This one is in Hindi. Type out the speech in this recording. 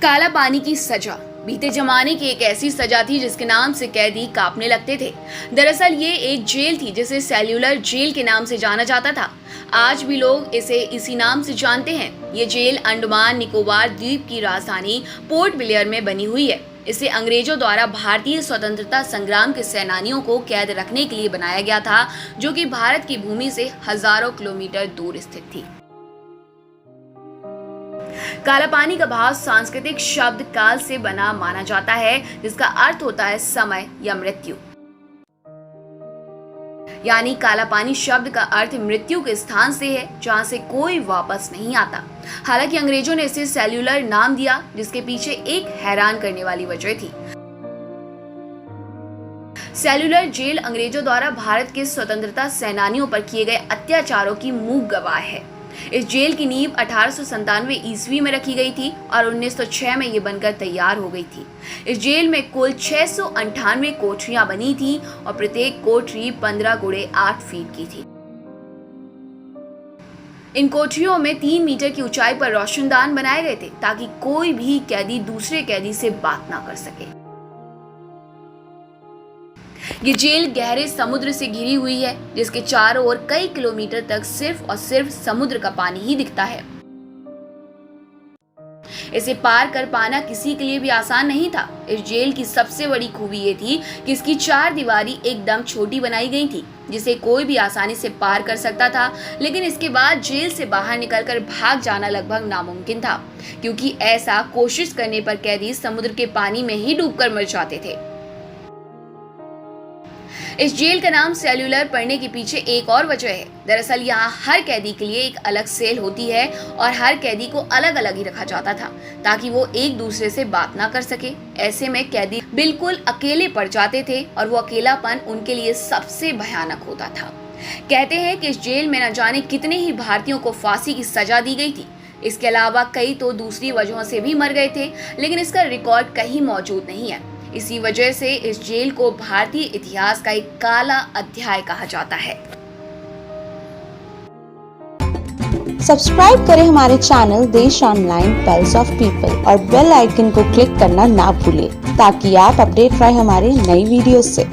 काला पानी की सजा बीते जमाने की एक ऐसी सजा थी जिसके नाम से कैदी कांपने लगते थे। दरअसल ये एक जेल थी जिसे सेल्यूलर जेल के नाम से जाना जाता था। आज भी लोग इसे इसी नाम से जानते हैं। ये जेल अंडमान निकोबार द्वीप की राजधानी पोर्ट ब्लेयर में बनी हुई है। इसे अंग्रेजों द्वारा भारतीय स्वतंत्रता संग्राम के सेनानियों को कैद रखने के लिए बनाया गया था, जो कि भारत की भूमि से हजारों किलोमीटर दूर स्थित थी। काला पानी का भाव सांस्कृतिक शब्द काल से बना माना जाता है, जिसका अर्थ होता है समय या मृत्यु। यानी काला पानी शब्द का अर्थ मृत्यु के स्थान से है, जहां से कोई वापस नहीं आता। हालांकि अंग्रेजों ने इसे सेल्यूलर नाम दिया, जिसके पीछे एक हैरान करने वाली वजह थी। सेल्यूलर जेल अंग्रेजों द्वारा भारत के स्वतंत्रता सेनानियों पर किए गए अत्याचारों की मूक गवाह है। इस जेल की नींव 1897 ईस्वी में रखी गई थी और 1906 में ये बनकर तैयार हो गई थी। इस जेल में कुल 698 कोठरियां बनी थी और प्रत्येक कोठरी 15 × 8 फीट की थी। इन कोठरियों में 3 मीटर की ऊंचाई पर रोशनदान बनाए गए थे, ताकि कोई भी कैदी दूसरे कैदी से बात ना कर सके। ये जेल गहरे समुद्र से घिरी हुई है, जिसके चारों ओर कई किलोमीटर तक सिर्फ और सिर्फ समुद्र का पानी ही दिखता है। इसे पार कर पाना किसी के लिए भी आसान नहीं था। इस जेल की सबसे बड़ी खूबी ये थी कि इसकी 4 दीवारी एकदम छोटी बनाई गई थी, जिसे कोई भी आसानी से पार कर सकता था। लेकिन इसके बाद जेल से बाहर निकलकर भाग जाना लगभग नामुमकिन था, क्योंकि ऐसा कोशिश करने पर कैदी समुद्र के पानी में ही डूबकर मर जाते थे। इस जेल का नाम सेल्यूलर पड़ने के पीछे एक और वजह है। दरअसल यहाँ हर कैदी के लिए एक अलग सेल होती है और हर कैदी को अलग अलग ही रखा जाता था, ताकि वो एक दूसरे से बात ना कर सके। ऐसे में कैदी बिल्कुल अकेले पड़ जाते थे और वो अकेलापन उनके लिए सबसे भयानक होता था। कहते हैं कि इस जेल में न जाने कितने ही भारतीयों को फांसी की सजा दी गई थी। इसके अलावा कई तो दूसरी वजहों से भी मर गए थे, लेकिन इसका रिकॉर्ड कहीं मौजूद नहीं है। इसी वजह से इस जेल को भारतीय इतिहास का एक काला अध्याय कहा जाता है। सब्सक्राइब करें हमारे चैनल देश ऑनलाइन पल्स ऑफ पीपल और बेल आइकन को क्लिक करना ना भूलें, ताकि आप अपडेट रहे हमारे नई वीडियो से।